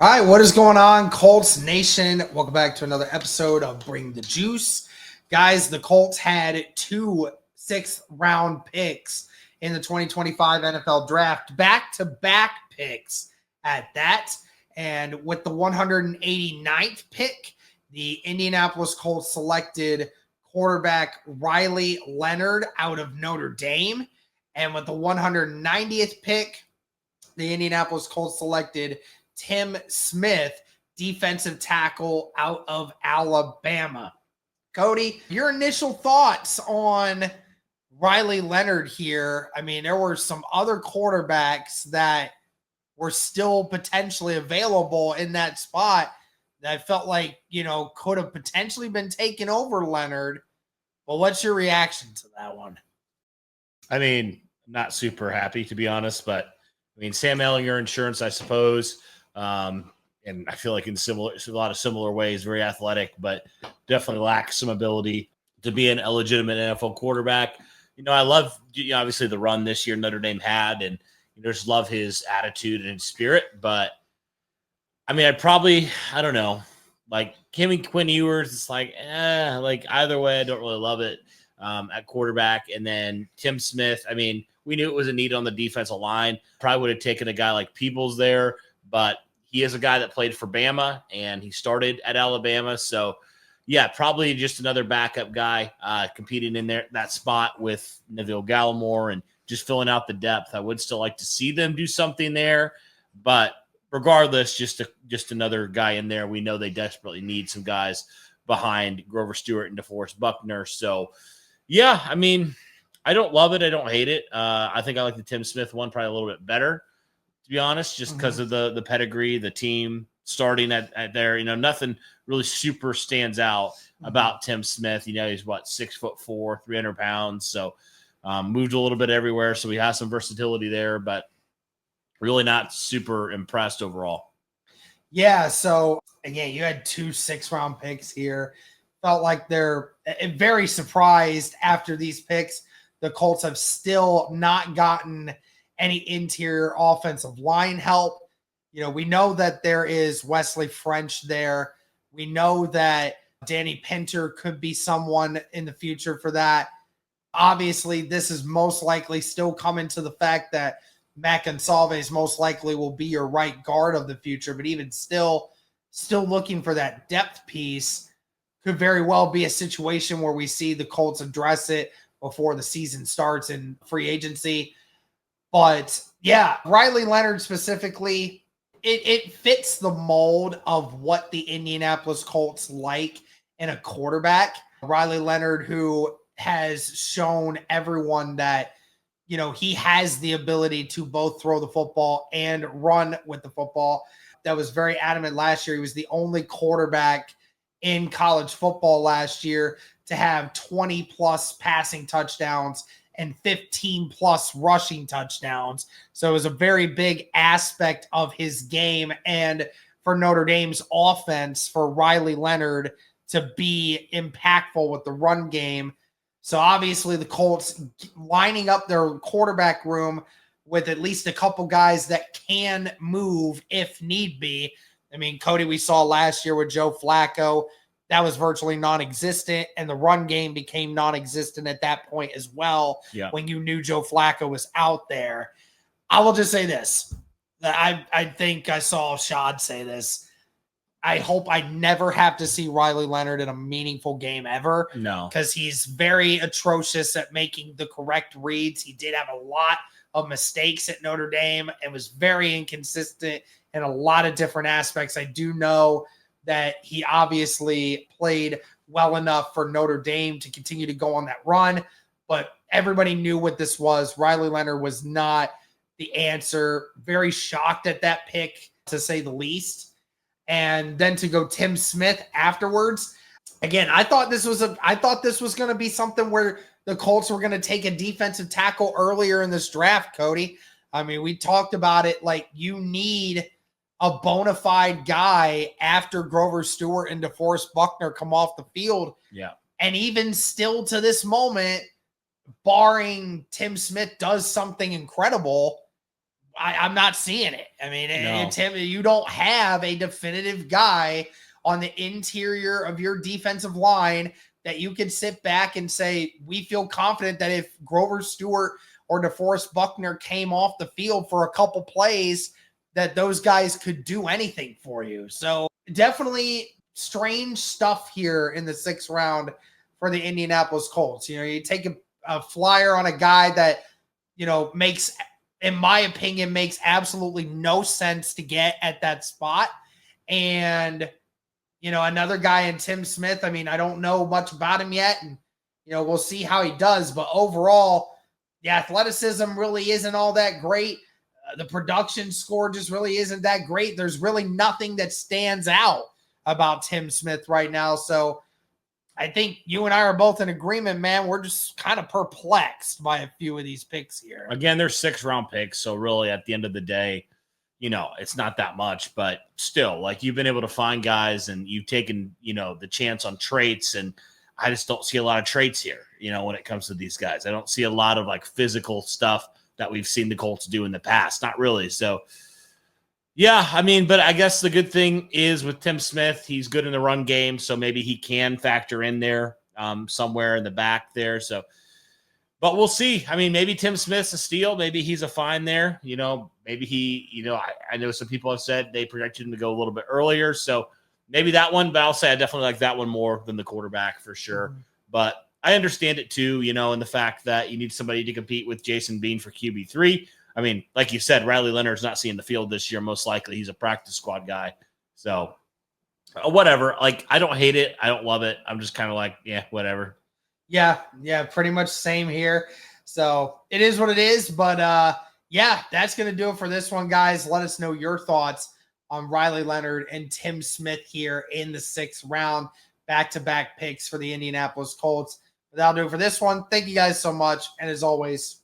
All right, what is going on, Colts Nation? Welcome back to another episode of Bring the Juice. Guys, the Colts had 2 6th-round picks in the 2025 NFL Draft, back-to-back picks at that. And with the 189th pick, the Indianapolis Colts selected quarterback Riley Leonard out of Notre Dame. And with the 190th pick, the Indianapolis Colts selected Tim Smith, defensive tackle out of Alabama. Cody, your initial thoughts on Riley Leonard here? I mean, there were some other quarterbacks that were still potentially available in that spot that I felt like, could have potentially been taken over Leonard. But what's your reaction to that one? I mean, not super happy, to be honest, but I mean, Sam Ehlinger insurance, I suppose. And I feel like in a lot of similar ways, very athletic, but definitely lacks some ability to be a legitimate NFL quarterback. I love, obviously the run this year Notre Dame had, and just love his attitude and his spirit. But I mean, I don't know, like him and Quinn Ewers, it's like either way, I don't really love it at quarterback. And then Tim Smith, I mean, we knew it was a need on the defensive line. Probably would have taken a guy like Peoples there, but he is a guy that played for Bama, and he started at Alabama. So, yeah, probably just another backup guy competing in that spot with Neville Gallimore and just filling out the depth. I would still like to see them do something there, but regardless, just another guy in there. We know they desperately need some guys behind Grover Stewart and DeForest Buckner. So, yeah, I mean, I don't love it. I don't hate it. I think I like the Tim Smith one probably a little bit better, to be honest, just because of the pedigree, the team starting at there. Nothing really super stands out about Tim Smith. He's 6'4", 300 pounds. So moved a little bit everywhere. So he has some versatility there, but really not super impressed overall. Yeah. So again, you had 2 6th-round picks here. Felt like they're very surprised after these picks. The Colts have still not gotten any interior offensive line help. We know that there is Wesley French there. We know that Danny Pinter could be someone in the future for that. Obviously, this is most likely still coming to the fact that Mac Gonsalves most likely will be your right guard of the future, but even still looking for that depth piece could very well be a situation where we see the Colts address it before the season starts in free agency. But yeah, Riley Leonard specifically, it fits the mold of what the Indianapolis Colts like in a quarterback. Riley Leonard, who has shown everyone that, he has the ability to both throw the football and run with the football. That was very adamant last year. He was the only quarterback in college football last year to have 20 plus passing touchdowns and 15 plus rushing touchdowns. So it was a very big aspect of his game. And for Notre Dame's offense, for Riley Leonard to be impactful with the run game. So obviously the Colts lining up their quarterback room with at least a couple guys that can move if need be. I mean, Cody, we saw last year with Joe Flacco, that was virtually non-existent, and the run game became non-existent at that point as well. Yeah. When you knew Joe Flacco was out there. I will just say this. I think I saw Shad say this. I hope I never have to see Riley Leonard in a meaningful game ever. No. Because he's very atrocious at making the correct reads. He did have a lot of mistakes at Notre Dame and was very inconsistent in a lot of different aspects. I do know that he obviously played well enough for Notre Dame to continue to go on that run, but everybody knew what this was. Riley Leonard was not the answer. Very shocked at that pick, to say the least. And then to go Tim Smith afterwards. Again, I thought this was going to be something where the Colts were going to take a defensive tackle earlier in this draft, Cody. I mean, we talked about it, like you need a bona fide guy after Grover Stewart and DeForest Buckner come off the field. Yeah. And even still to this moment, barring Tim Smith does something incredible, I'm not seeing it. I mean, No. Tim, you don't have a definitive guy on the interior of your defensive line that you can sit back and say, we feel confident that if Grover Stewart or DeForest Buckner came off the field for a couple plays, that those guys could do anything for you. So definitely strange stuff here in the 6th round for the Indianapolis Colts. You know, you take a flyer on a guy that, you know, makes, in my opinion, makes absolutely no sense to get at that spot. And, you know, another guy in Tim Smith, I mean, I don't know much about him yet. And, you know, we'll see how he does. But overall, the athleticism really isn't all that great. The production score just really isn't that great. There's really nothing that stands out about Tim Smith right now. So I think you and I are both in agreement, man. We're just kind of perplexed by a few of these picks here. Again, they're 6th-round picks. So really at the end of the day, you know, it's not that much, but still, like, you've been able to find guys and you've taken, you know, the chance on traits. And I just don't see a lot of traits here, you know, when it comes to these guys. I don't see a lot of like physical stuff that we've seen the Colts do in the past. Not really. So, yeah, I mean, but I guess the good thing is with Tim Smith, he's good in the run game. So maybe he can factor in there somewhere in the back there. So, but we'll see. I mean, maybe Tim Smith's a steal. Maybe he's a find there. You know, maybe he, you know, I know some people have said they projected him to go a little bit earlier. So maybe that one, but I'll say I definitely like that one more than the quarterback for sure. Mm-hmm. But I understand it too, you know, and the fact that you need somebody to compete with Jason Bean for QB3. I mean, like you said, Riley Leonard's not seeing the field this year. Most likely he's a practice squad guy. So whatever. Like, I don't hate it. I don't love it. I'm just kind of like, yeah, whatever. Yeah, pretty much same here. So it is what it is. But yeah, that's going to do it for this one, guys. Let us know your thoughts on Riley Leonard and Tim Smith here in the 6th round. Back-to-back picks for the Indianapolis Colts. That'll do it for this one. Thank you guys so much. And as always,